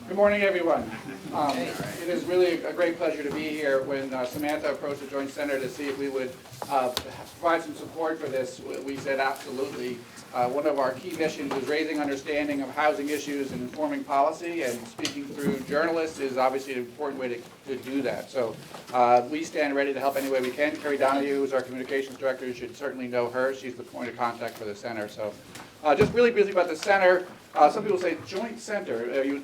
Good morning, everyone. It is really a great pleasure to be here. When Samantha approached the Joint Center to see if we would provide some support for this, we said absolutely. One of our key missions is raising understanding of housing issues and informing policy, and speaking through journalists is obviously an important way to do that. So we stand ready to help any way we can. Carrie Donahue, who's our communications director, you should certainly know her. She's the point of contact for the center. So just really briefly about the center. Some people say joint center. Do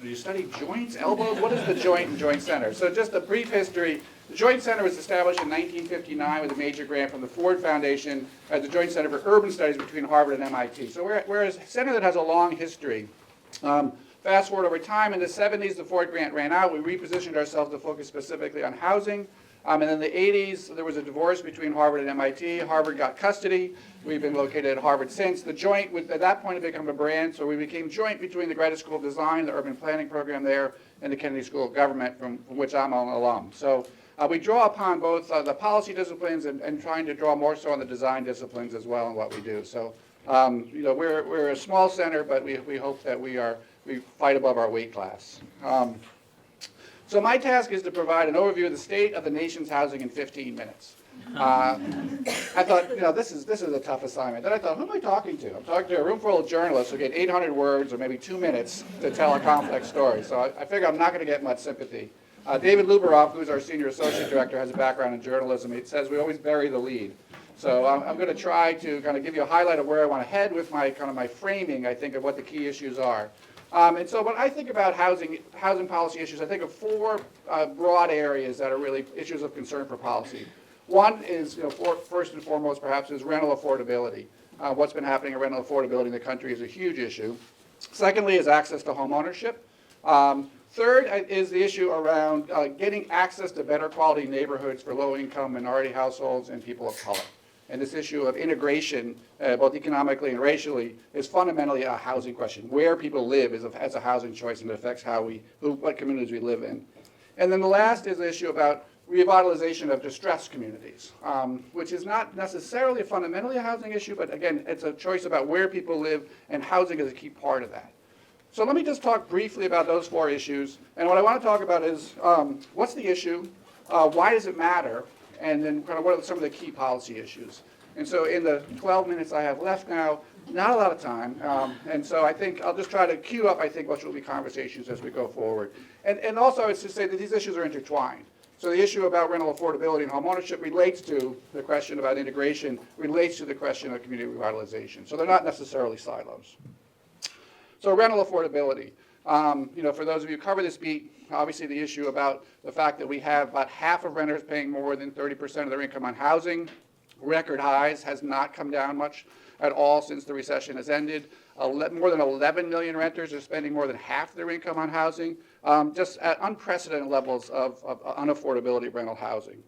you study joints, elbows? What is the joint and joint center? So just a brief history. The Joint Center was established in 1959 with a major grant from the Ford Foundation as the Joint Center for Urban Studies between Harvard and MIT. So we're a center that has a long history. Fast forward over time, in the 70s, the Ford grant ran out. We repositioned ourselves to focus specifically on housing. And in the 80s, there was a divorce between Harvard and MIT. Harvard got custody. We've been located at Harvard since. The Joint, at that point, had become a brand, so we became joint between the Graduate School of Design, the urban planning program there, and the Kennedy School of Government, from which I'm an alum. So we draw upon both the policy disciplines and trying to draw more so on the design disciplines as well in what we do. So we're a small center, but we hope that we fight above our weight class. So my task is to provide an overview of the state of the nation's housing in 15 minutes. I thought, this is a tough assignment. Then I thought, who am I talking to? I'm talking to a room full of journalists who get 800 words or maybe 2 minutes to tell a complex story. So I figure I'm not going to get much sympathy. David Luberoff, who's our senior associate director, has a background in journalism. He says we always bury the lead. So I'm going to try to kind of give you a highlight of where I want to head with my framing, I think, of what the key issues are. And so when I think about housing policy issues, I think of four broad areas that are really issues of concern for policy. One is, first and foremost, perhaps, is rental affordability. What's been happening in rental affordability in the country is a huge issue. Secondly is access to home ownership. Third is the issue around getting access to better quality neighborhoods for low-income minority households and people of color. And this issue of integration, both economically and racially, is fundamentally a housing question. Where people live as a housing choice, and it affects what communities we live in. And then the last is the issue about revitalization of distressed communities, which is not necessarily fundamentally a housing issue, but again, it's a choice about where people live, and housing is a key part of that. So let me just talk briefly about those four issues. And what I want to talk about is what's the issue, why does it matter, and then kind of what are some of the key policy issues. And so in the 12 minutes I have left now, not a lot of time, and so I think I'll just try to queue up, what will be conversations as we go forward. And also it's to say that these issues are intertwined. So the issue about rental affordability and home ownership relates to the question about integration, relates to the question of community revitalization. So they're not necessarily silos. So rental affordability. For those of you who cover this beat, obviously the issue about the fact that we have about half of renters paying more than 30% of their income on housing, record highs, has not come down much at all since the recession has ended. More than 11 million renters are spending more than half their income on housing, just at unprecedented levels of unaffordability of rental housing.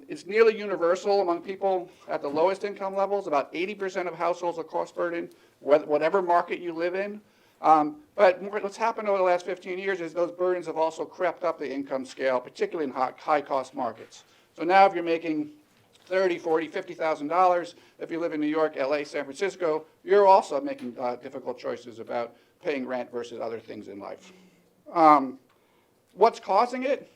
It's nearly universal among people at the lowest income levels. About 80% of households are cost burdened, whatever market you live in. But what's happened over the last 15 years is those burdens have also crept up the income scale, particularly in high-cost markets. So now if you're making $30,000, $40,000, $50,000, if you live in New York, LA, San Francisco, you're also making difficult choices about paying rent versus other things in life. What's causing it?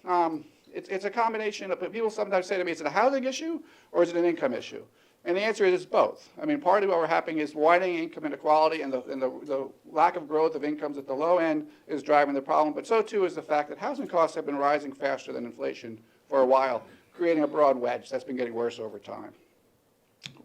It's a combination of, people sometimes say to me, is it a housing issue or is it an income issue? And the answer is it's both. Part of what's happening is widening income inequality, and the lack of growth of incomes at the low end is driving the problem. But so too is the fact that housing costs have been rising faster than inflation for a while, creating a broad wedge that's been getting worse over time.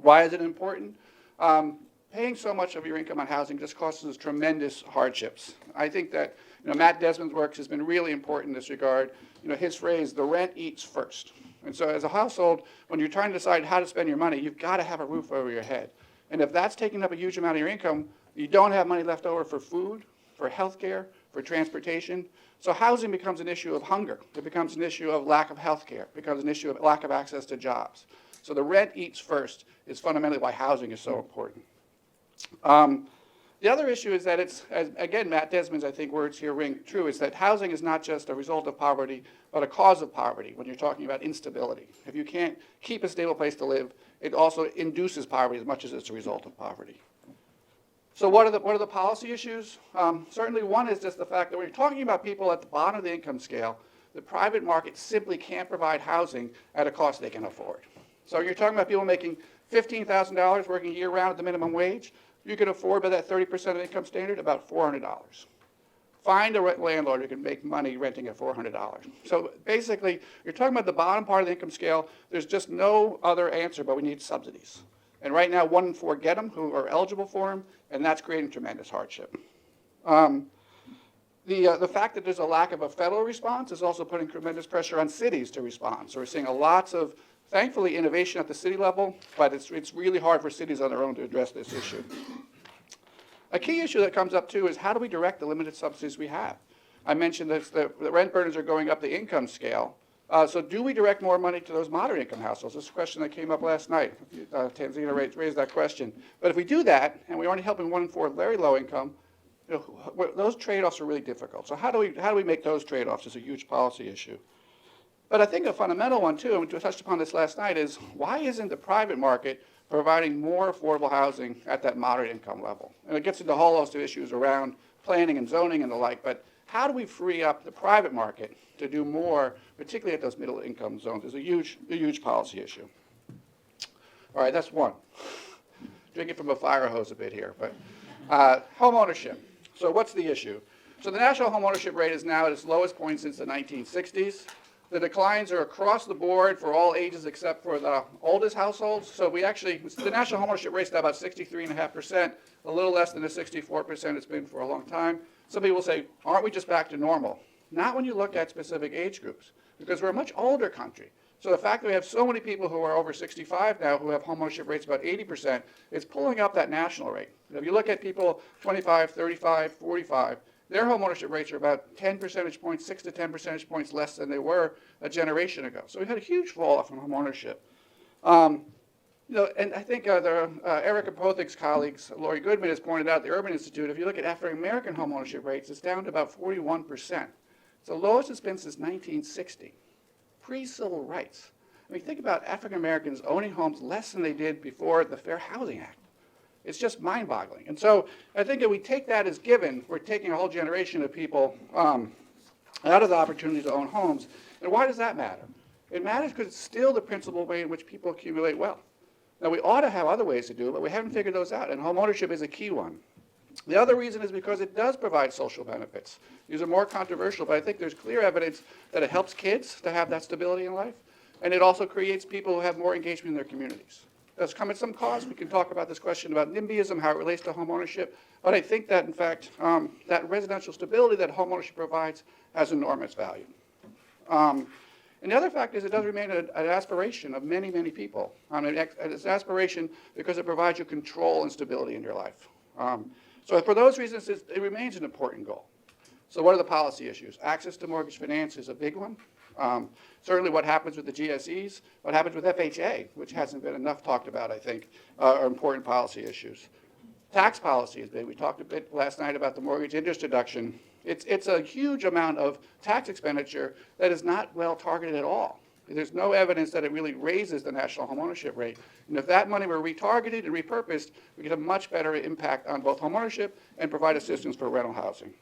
Why is it important? Paying so much of your income on housing just causes tremendous hardships. I think that Matt Desmond's work has been really important in this regard. His phrase, the rent eats first. And so as a household, when you're trying to decide how to spend your money, you've got to have a roof over your head. And if that's taking up a huge amount of your income, you don't have money left over for food, for health care, for transportation. So housing becomes an issue of hunger. It becomes an issue of lack of health care. It becomes an issue of lack of access to jobs. So the rent eats first is fundamentally why housing is so important. The other issue is that it's, again, Matt Desmond's, I think, words here ring true, is that housing is not just a result of poverty, but a cause of poverty when you're talking about instability. If you can't keep a stable place to live, it also induces poverty as much as it's a result of poverty. So what are the policy issues? Certainly one is just the fact that when you're talking about people at the bottom of the income scale, the private market simply can't provide housing at a cost they can afford. So you're talking about people making $15,000 working year-round at the minimum wage. You can afford, by that 30% of income standard, about $400. Find a landlord who can make money renting at $400. So basically, you're talking about the bottom part of the income scale. There's just no other answer, but we need subsidies. And right now, 1 in 4 get them who are eligible for them, and that's creating tremendous hardship. The fact that there's a lack of a federal response is also putting tremendous pressure on cities to respond. So we're seeing lots of, thankfully, innovation at the city level, but it's really hard for cities on their own to address this issue. A key issue that comes up, too, is how do we direct the limited subsidies we have? I mentioned that the rent burdens are going up the income scale. So do we direct more money to those moderate income households? This is a question that came up last night. Tanzina raised that question. But if we do that, and we're only helping 1 in 4 very low income, those trade-offs are really difficult. So how do we make those trade-offs? It's a huge policy issue. But I think a fundamental one, too, and we touched upon this last night, is why isn't the private market providing more affordable housing at that moderate income level? And it gets into a whole host of issues around planning and zoning and the like, but how do we free up the private market to do more, particularly at those middle income zones? Is a huge policy issue. All right, that's one. Drinking from a fire hose a bit here, but home ownership. So what's the issue? So the national home ownership rate is now at its lowest point since the 1960s. The declines are across the board for all ages except for the oldest households. So the national home ownership rate is now about 63.5%, a little less than the 64% it's been for a long time. Some people say, aren't we just back to normal? Not when you look at specific age groups, because we're a much older country. So the fact that we have so many people who are over 65 now who have home ownership rates about 80% is pulling up that national rate. If you look at people 25, 35, 45, their home ownership rates are about 10 percentage points, 6 to 10 percentage points less than they were a generation ago. So we've had a huge fall off in home ownership. And I think Erica Pothig's colleagues, Lori Goodman, has pointed out at the Urban Institute, if you look at African American home ownership rates, it's down to about 41%. It's the lowest it's been since 1960, pre-civil rights. I mean, think about African Americans owning homes less than they did before the Fair Housing Act. It's just mind-boggling. And so I think if we take that as given, we're taking a whole generation of people out of the opportunity to own homes. And why does that matter? It matters because it's still the principal way in which people accumulate wealth. Now, we ought to have other ways to do it, but we haven't figured those out, and home ownership is a key one. The other reason is because it does provide social benefits. These are more controversial, but I think there's clear evidence that it helps kids to have that stability in life, and it also creates people who have more engagement in their communities. Does come at some cost. We can talk about this question about NIMBYism, how it relates to home ownership, but I think that, in fact, that residential stability that home ownership provides has enormous value. And the other fact is it does remain an aspiration of many, many people. It's an aspiration because it provides you control and stability in your life. So for those reasons, it remains an important goal. So what are the policy issues? Access to mortgage finance is a big one. Certainly what happens with the GSEs, what happens with FHA, which hasn't been enough talked about, I think, are important policy issues. Tax policy is big. We talked a bit last night about the mortgage interest deduction. It's a huge amount of tax expenditure that is not well targeted at all. There's no evidence that it really raises the national homeownership rate. And if that money were retargeted and repurposed, we could have much better impact on both homeownership and provide assistance for rental housing.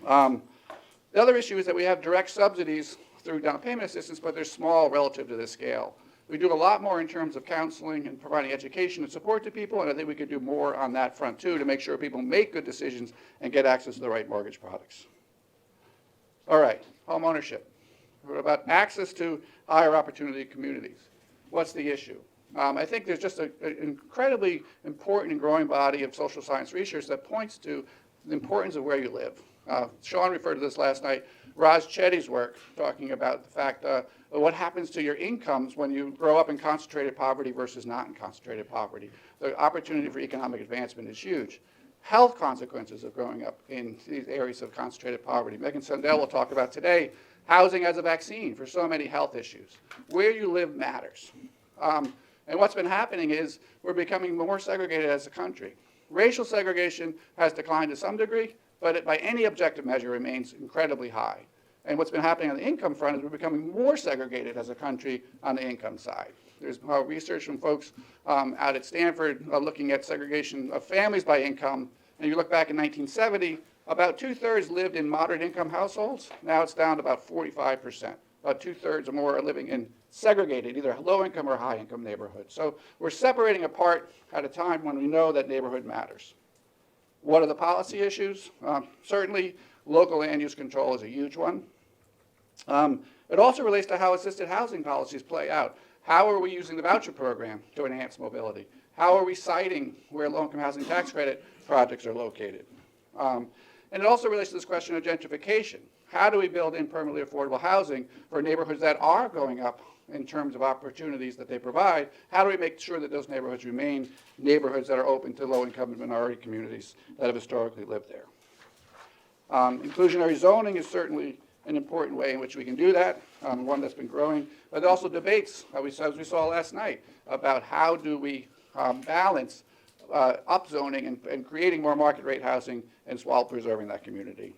The other issue is that we have direct subsidies through down payment assistance, but they're small relative to this scale. We do a lot more in terms of counseling and providing education and support to people, and I think we could do more on that front too to make sure people make good decisions and get access to the right mortgage products. All right, home ownership. What about access to higher opportunity communities? What's the issue? I think there's just an incredibly important and growing body of social science research that points to the importance of where you live. Sean referred to this last night. Raj Chetty's work talking about the fact what happens to your incomes when you grow up in concentrated poverty versus not in concentrated poverty. The opportunity for economic advancement is huge. Health consequences of growing up in these areas of concentrated poverty. Megan Sundell will talk about today housing as a vaccine for so many health issues. Where you live matters. And what's been happening is we're becoming more segregated as a country. Racial segregation has declined to some degree, but it, by any objective measure, remains incredibly high. And what's been happening on the income front is we're becoming more segregated as a country on the income side. There's research from folks out at Stanford looking at segregation of families by income. And you look back in 1970, about 2/3 lived in moderate income households. Now it's down to about 45%. About 2/3 or more are living in segregated, either low income or high income neighborhoods. So we're separating apart at a time when we know that neighborhood matters. What are the policy issues? Certainly local land use control is a huge one. It also relates to how assisted housing policies play out. How are we using the voucher program to enhance mobility? How are we citing where low-income housing tax credit projects are located? And it also relates to this question of gentrification. How do we build in permanently affordable housing for neighborhoods that are going up in terms of opportunities that they provide? How do we make sure that those neighborhoods remain neighborhoods that are open to low-income and minority communities that have historically lived there? Inclusionary zoning is certainly an important way in which we can do that, one that's been growing, but also debates, as we saw last night, about how do we balance upzoning and creating more market rate housing and while preserving that community.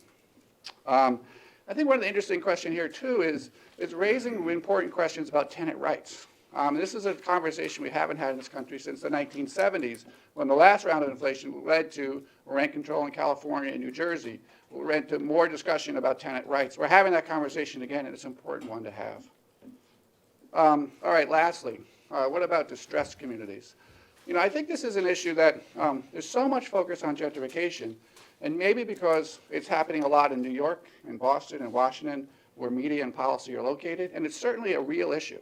I think one of the interesting questions here too is raising important questions about tenant rights. This is a conversation we haven't had in this country since the 1970s, when the last round of inflation led to rent control in California and New Jersey, led to more discussion about tenant rights. We're having that conversation again, and it's an important one to have. All right, lastly, what about distressed communities? I think this is an issue that there's so much focus on gentrification, and maybe because it's happening a lot in New York and Boston and Washington, where media and policy are located, and it's certainly a real issue.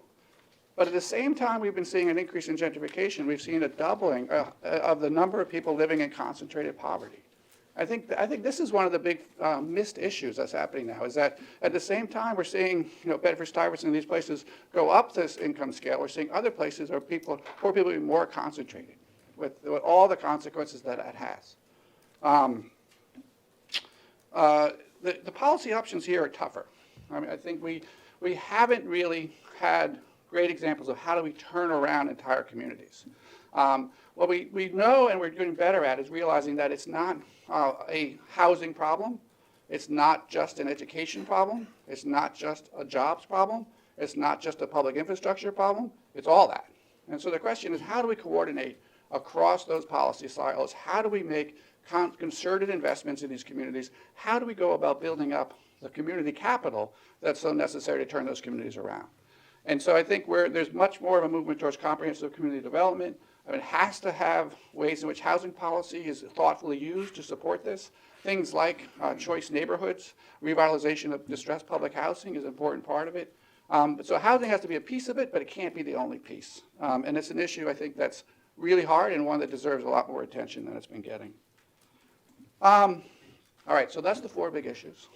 But at the same time we've been seeing an increase in gentrification, we've seen a doubling of the number of people living in concentrated poverty. I think this is one of the big missed issues that's happening now, is that at the same time we're seeing Bedford Stuyvesant and these places go up this income scale, we're seeing other places where poor people be more concentrated with all the consequences that has. The policy options here are tougher. I think we haven't really had great examples of how do we turn around entire communities. What we know and we're doing better at is realizing that it's not a housing problem, it's not just an education problem, it's not just a jobs problem, it's not just a public infrastructure problem, it's all that. And so the question is, how do we coordinate across those policy silos? How do we make concerted investments in these communities? How do we go about building up the community capital that's so necessary to turn those communities around? And so I think there's much more of a movement towards comprehensive community development. It has to have ways in which housing policy is thoughtfully used to support this. Things like choice neighborhoods, revitalization of distressed public housing is an important part of it. So housing has to be a piece of it, but it can't be the only piece. And it's an issue, I think, that's really hard and one that deserves a lot more attention than it's been getting. All right, so that's the 4 big issues.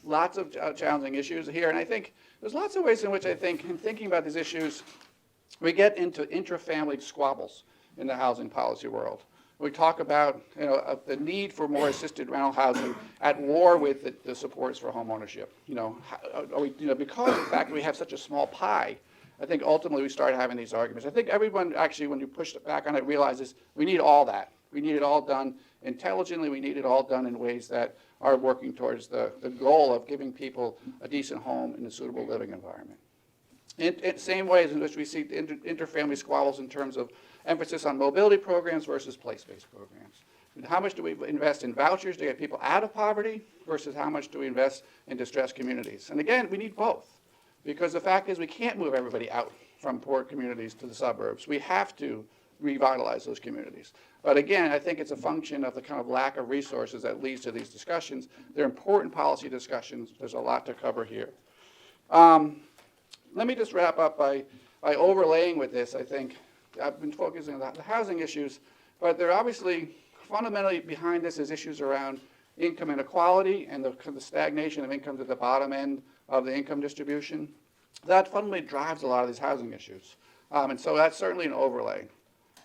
Lots of challenging issues here, and I think there's lots of ways in which I think, in thinking about these issues, we get into intra-family squabbles in the housing policy world. We talk about the need for more assisted rental housing at war with the supports for home ownership. Because of the fact that we have such a small pie, I think ultimately we start having these arguments. I think everyone actually, when you push back on it, realizes we need all that. We need it all done intelligently. We need it all done in ways that are working towards the goal of giving people a decent home in a suitable living environment. In same ways in which we see inter-family squabbles in terms of emphasis on mobility programs versus place-based programs. And how much do we invest in vouchers to get people out of poverty versus how much do we invest in distressed communities? And again, we need both, because the fact is we can't move everybody out from poor communities to the suburbs. We have to revitalize those communities. But again, I think it's a function of the kind of lack of resources that leads to these discussions. They're important policy discussions. There's a lot to cover here. Let me just wrap up by overlaying with this. I think I've been focusing on the housing issues, but they're obviously fundamentally behind this is issues around income inequality and the stagnation of incomes at the bottom end of the income distribution. That fundamentally drives a lot of these housing issues. And so that's certainly an overlay.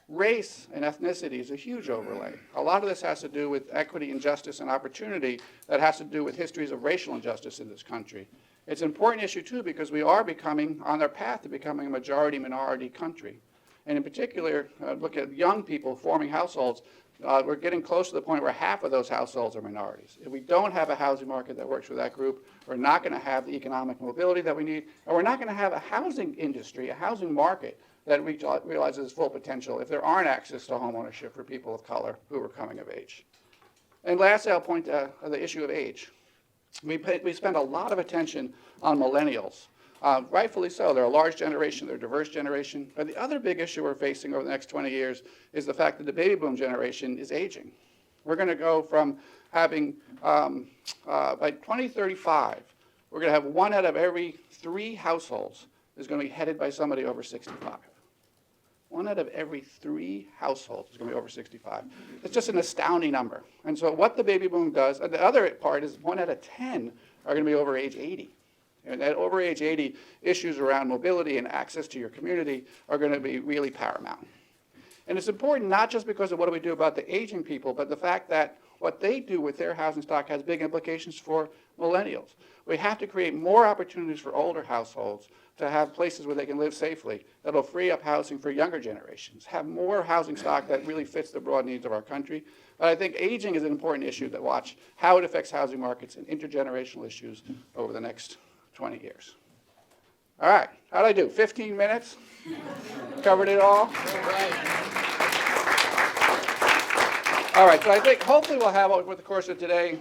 Race and ethnicity is a huge overlay. A lot of this has to do with equity and justice and opportunity that has to do with histories of racial injustice in this country. It's an important issue, too, because we are becoming on our path to becoming a majority-minority country. And in particular, look at young people forming households. We're getting close to the point where half of those households are minorities. If we don't have a housing market that works for that group, we're not going to have the economic mobility that we need, and we're not going to have a housing industry, a housing market that realizes its full potential if there aren't access to home ownership for people of color who are coming of age. And lastly, I'll point to the issue of age. We spend a lot of attention on millennials. Rightfully so. They're a large generation. They're a diverse generation. But the other big issue we're facing over the next 20 years is the fact that the baby boom generation is aging. We're going to go from having, by 2035, we're going to have 1 out of every 3 households is going to be headed by somebody over 65. 1 out of every 3 households is going to be over 65. It's just an astounding number. And so what the baby boom does, and the other part is 1 out of 10 are going to be over age 80. And at over age 80, issues around mobility and access to your community are going to be really paramount. And it's important not just because of what do we do about the aging people, but the fact that what they do with their housing stock has big implications for millennials. We have to create more opportunities for older households to have places where they can live safely that'll free up housing for younger generations, have more housing stock that really fits the broad needs of our country. But I think aging is an important issue to watch how it affects housing markets and intergenerational issues over the next 20 years. All right, how'd I do? 15 minutes? Covered it all? All right, so I think hopefully we'll have, over the course of today,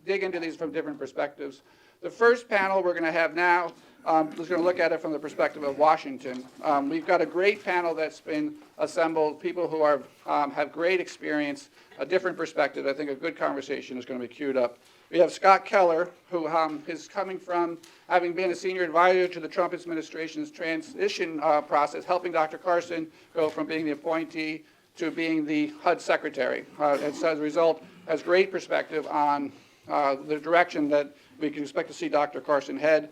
dig into these from different perspectives. The first panel we're going to have now is going to look at it from the perspective of Washington. We've got a great panel that's been assembled, people who are, have great experience, a different perspective. I think a good conversation is going to be queued up. We have Scott Keller, who is coming from having been a senior advisor to the Trump administration's transition process, helping Dr. Carson go from being the appointee to being the HUD secretary. And so as a result, has great perspective on the direction that we can expect to see Dr. Carson head.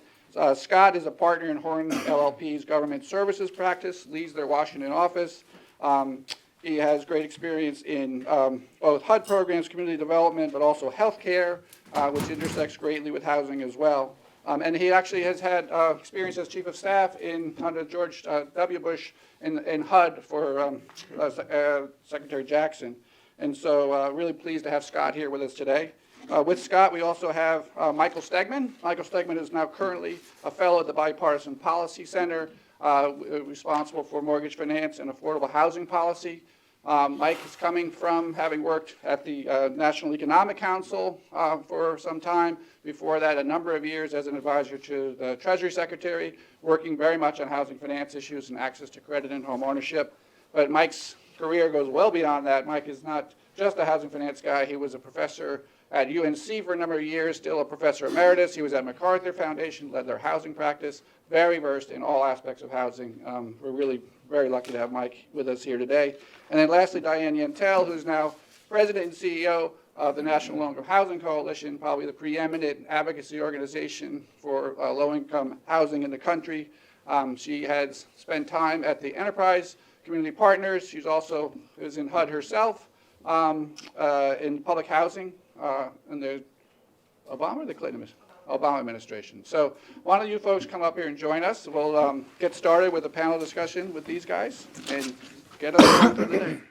Scott is a partner in Horn LLP's government services practice, leads their Washington office. He has great experience in both HUD programs, community development, but also healthcare, which intersects greatly with housing as well. And he actually has had experience as chief of staff under George W. Bush in HUD for Secretary Jackson. And so really pleased to have Scott here with us today. With Scott, we also have Michael Stegman. Michael Stegman is now currently a fellow at the Bipartisan Policy Center, responsible for mortgage finance and affordable housing policy. Mike is coming from having worked at the National Economic Council for some time. Before that, a number of years as an advisor to the Treasury Secretary, working very much on housing finance issues and access to credit and home ownership. But Mike's career goes well beyond that. Mike is not just a housing finance guy. He was a professor at UNC for a number of years, still a professor emeritus. He was at MacArthur Foundation, led their housing practice, very versed in all aspects of housing. We're really very lucky to have Mike with us here today. And then lastly, Diane Yantel, who's now president and CEO of the National Low-Income Housing Coalition, probably the preeminent advocacy organization for low-income housing in the country. She has spent time at the Enterprise Community Partners. She's also is in HUD herself in public housing in the Obama or the Clinton Obama administration. So why don't you folks come up here and join us. We'll get started with a panel discussion with these guys and get us started for the day.